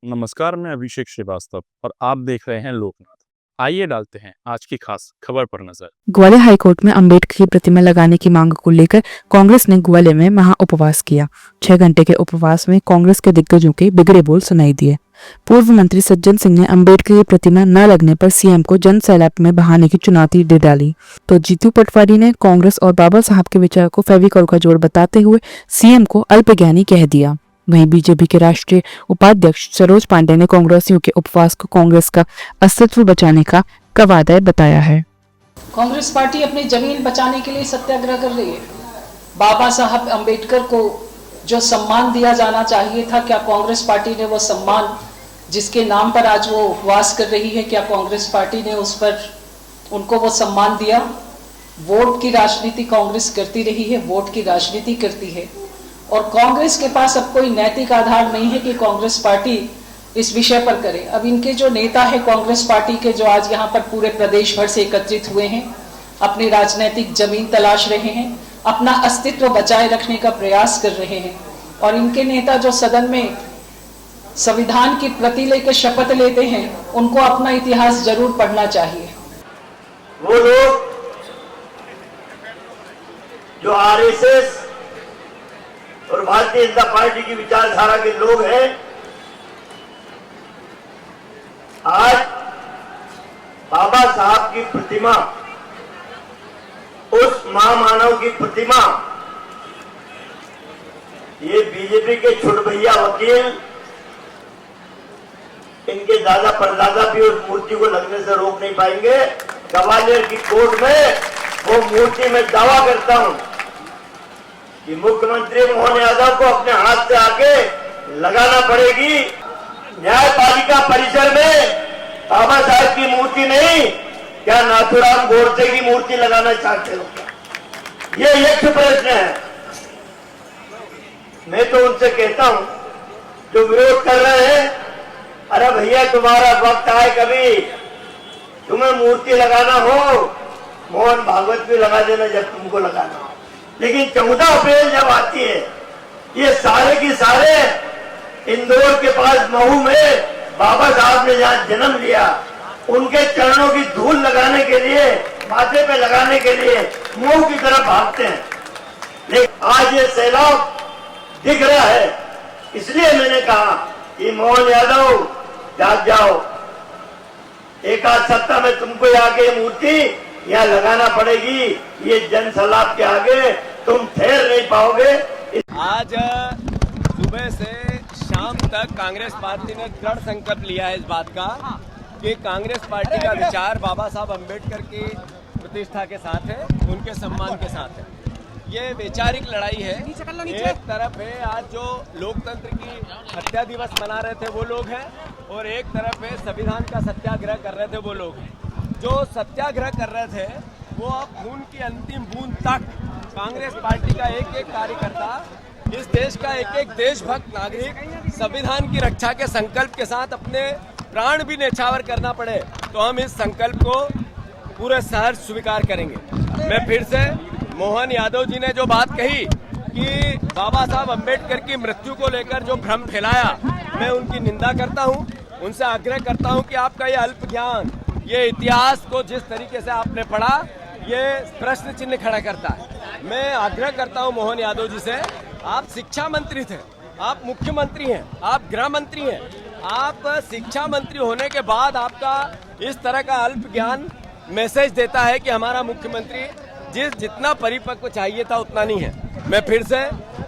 नमस्कार, मैं अभिषेक श्रीवास्तव और आप देख रहे हैं लोकनाथ। आइए डालते हैं आज की खास खबर पर नजर। ग्वालियर हाईकोर्ट में अंबेडकर की प्रतिमा लगाने की मांग को लेकर कांग्रेस ने ग्वालियर में महा उपवास किया। 6 घंटे के उपवास में कांग्रेस के दिग्गजों के बिगड़े बोल सुनाई दिए। पूर्व मंत्री सज्जन सिंह ने अंबेडकर की प्रतिमा न लगने पर सीएम को जन सैलाब में बहाने की चुनौती दे डाली, तो जीतू पटवारी ने कांग्रेस और बाबा साहब के विचार को फेविकोल का जोड़ बताते हुए सीएम को अल्पज्ञानी कह दिया। वहीं बीजेपी के राष्ट्रीय उपाध्यक्ष सरोज पांडे ने कांग्रेसियों के उपवास को कांग्रेस का अस्तित्व बचाने का वादा बताया है। कांग्रेस पार्टी अपनी जमीन बचाने के लिए सत्याग्रह कर रही है। बाबा साहब अंबेडकर को जो सम्मान दिया जाना चाहिए था, क्या कांग्रेस पार्टी ने वो सम्मान, जिसके नाम पर आज वो उपवास कर रही है, क्या कांग्रेस पार्टी ने उस पर उनको वो सम्मान दिया? वोट की राजनीति कांग्रेस करती रही है, वोट की राजनीति करती है, और कांग्रेस के पास अब कोई नैतिक आधार नहीं है कि कांग्रेस पार्टी इस विषय पर करे। अब इनके जो नेता है कांग्रेस पार्टी के, जो आज यहाँ पर पूरे प्रदेश भर से एकत्रित हुए हैं, अपनी राजनीतिक जमीन तलाश रहे हैं, अपना अस्तित्व बचाए रखने का प्रयास कर रहे हैं, और इनके नेता जो सदन में संविधान की प्रति लेकर शपथ लेते हैं, उनको अपना इतिहास जरूर पढ़ना चाहिए। वो लोग जो आरएसएस और भारतीय जनता पार्टी की विचारधारा के लोग हैं, आज बाबा साहब की प्रतिमा, उस महामानव की प्रतिमा, ये बीजेपी के छुटभैया वकील, इनके दादा परदादा भी उस मूर्ति को लगने से रोक नहीं पाएंगे। ग्वालियर की कोर्ट में वो मूर्ति में दावा करता हूं कि मुख्यमंत्री मोहन यादव को अपने हाथ से आके लगाना पड़ेगी। न्यायपालिका परिसर में बाबा साहब की मूर्ति नहीं, क्या नाथुराम गोडसे की मूर्ति लगाना चाहते हो? ये यक्ष प्रश्न है। मैं तो उनसे कहता हूं जो विरोध कर रहे हैं, अरे भैया तुम्हारा वक्त आए, कभी तुम्हें मूर्ति लगाना हो, मोहन भागवत भी लगा देना जब तुमको लगाना हो। लेकिन 14 अप्रैल जब आती है, ये सारे की सारे इंदौर के पास महू में बाबा साहब ने जहां जन्म लिया, उनके चरणों की धूल लगाने के लिए, माथे पे लगाने के लिए महू की तरफ भागते हैं। लेकिन आज ये सैलाब दिख रहा है, इसलिए मैंने कहा कि मोहन यादव जाग जाओ, एक आध सप्ताह में तुमको आके मूर्ति यहाँ लगाना पड़ेगी। ये जन सैलाब के आगे तुम ठहर नहीं पाओगे। आज सुबह से शाम तक कांग्रेस पार्टी ने दृढ़ संकल्प लिया है इस बात का कि कांग्रेस पार्टी का विचार बाबा साहब अंबेडकर की प्रतिष्ठा के साथ है, उनके सम्मान के साथ है। ये वैचारिक लड़ाई है। एक तरफ है आज जो लोकतंत्र की हत्या दिवस मना रहे थे वो लोग हैं, और एक तरफ है संविधान का सत्याग्रह कर रहे थे वो लोग हैं। जो सत्याग्रह कर रहे थे वो अब खून की अंतिम बूंद तक कांग्रेस पार्टी का एक एक कार्यकर्ता, इस देश का एक एक देशभक्त नागरिक संविधान की रक्षा के संकल्प के साथ अपने प्राण भी न्यौछावर करना पड़े तो हम इस संकल्प को पूरे सहर्ष स्वीकार करेंगे। मैं फिर से मोहन यादव जी ने जो बात कही कि बाबा साहब अंबेडकर की मृत्यु को लेकर जो भ्रम फैलाया, मैं उनकी निंदा करता हूं। उनसे आग्रह करता हूं कि आपका ये अल्प ज्ञान, ये इतिहास को जिस तरीके से आपने पढ़ा, ये प्रश्न चिन्ह खड़ा करता है। मैं आग्रह करता हूं मोहन यादव जी से, आप शिक्षा मंत्री थे, आप मुख्यमंत्री हैं, आप गृह मंत्री हैं, आप शिक्षा मंत्री होने के बाद आपका इस तरह का अल्प ज्ञान मैसेज देता है कि हमारा मुख्यमंत्री जितना परिपक्व चाहिए था उतना नहीं है। मैं फिर से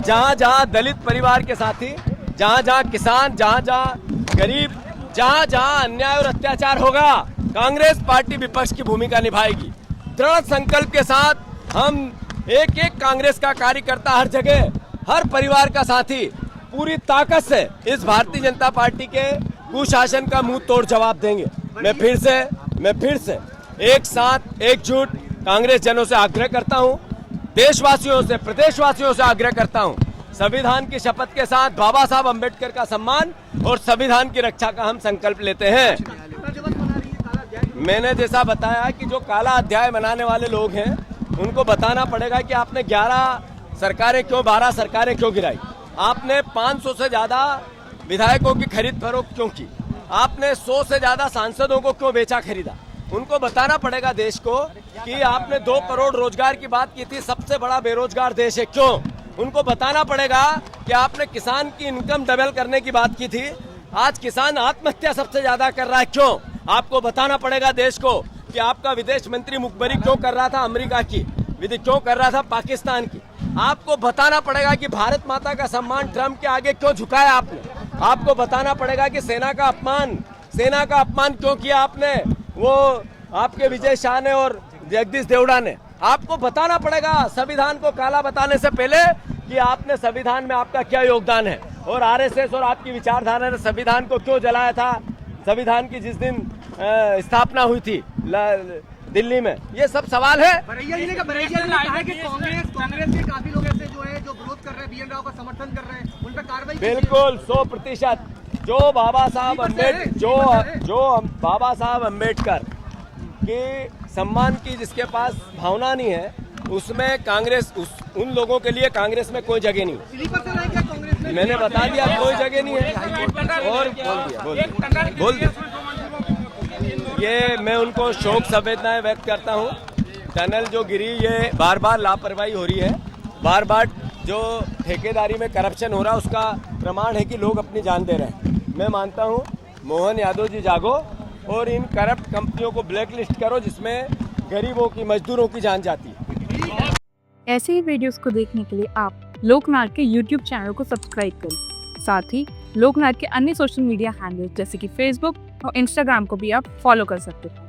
जहां जहां दलित परिवार के साथी, जहां जहां किसान, जहां जहां गरीब, जहां जहां अन्याय और अत्याचार होगा, कांग्रेस पार्टी विपक्ष की भूमिका निभाएगी। दृढ़ संकल्प के साथ हम एक एक कांग्रेस का कार्यकर्ता हर जगह, हर परिवार का साथी पूरी ताकत से इस भारतीय जनता पार्टी के कुशासन का मुंह तोड़ जवाब देंगे। मैं फिर से एक साथ एकजुट कांग्रेस जनों से आग्रह करता हूं, देशवासियों से, प्रदेशवासियों से आग्रह करता हूं, संविधान की शपथ के साथ बाबा साहब अंबेडकर का सम्मान और संविधान की रक्षा का हम संकल्प लेते हैं। मैंने जैसा बताया कि जो काला अध्याय बनाने वाले लोग हैं उनको बताना पड़ेगा कि आपने 11 सरकारें क्यों 12 सरकारें क्यों गिराई? आपने 500 से ज्यादा विधायकों की खरीद फरोख्त क्यों की? आपने 100 से ज्यादा सांसदों को क्यों बेचा खरीदा? उनको बताना पड़ेगा देश को कि आपने 2 करोड़ रोजगार की बात की थी, सबसे बड़ा बेरोजगार देश है, क्यों? उनको बताना पड़ेगा कि आपने किसान की इनकम डबल करने की बात की थी, आज किसान आत्महत्या सबसे ज्यादा कर रहा है, क्यों? आपको बताना पड़ेगा देश को कि आपका विदेश मंत्री मुखबरी क्यों कर रहा था अमेरिका की, क्यों कर रहा था पाकिस्तान की। आपको बताना पड़ेगा कि भारत माता का सम्मान ट्रंप के आगे क्यों झुकाया आपने। आपको बताना पड़ेगा कि सेना का अपमान क्यों किया आपने, वो आपके विजय शाह ने और जगदीश देवड़ा ने। आपको बताना पड़ेगा संविधान को काला बताने से पहले कि आपने संविधान में आपका क्या योगदान है, और आरएसएस और आपकी विचारधारा ने संविधान को क्यों जलाया था। संविधान की जिस दिन स्थापना हुई थी दिल्ली में, ये सब सवाल है। बरैया जी ने कहा कि कांग्रेस के काफी लोग ऐसे जो है जो विरोध कर रहे हैं, बीएन राव का समर्थन कर रहे हैं, उन पर कार्रवाई बिल्कुल 100%। जो बाबा साहब अम्बेडकर के सम्मान की जिसके पास भावना नहीं है, उसमें कांग्रेस उन लोगों के लिए कांग्रेस में कोई जगह नहीं। स्लीपर से रहे क्या कांग्रेस में? मैंने बता दिया कोई जगह नहीं है। और बोल दिया। ये मैं उनको शोक संवेदनाएं व्यक्त करता हूँ। टनल जो गिरी, ये बार बार लापरवाही हो रही है, बार बार जो ठेकेदारी में करप्शन हो रहा है उसका प्रमाण है कि लोग अपनी जान दे रहे हैं। मैं मानता हूँ मोहन यादव जी जागो और इन करप्ट कंपनियों को ब्लैकलिस्ट करो जिसमें गरीबों की, मजदूरों की जान जाती है। ऐसे ही वीडियोस को देखने के लिए आप लोकनाथ के YouTube चैनल को सब्सक्राइब करें। साथ ही लोकनाथ के अन्य सोशल मीडिया हैंडल्स जैसे कि फेसबुक और इंस्टाग्राम को भी आप फॉलो कर सकते हैं।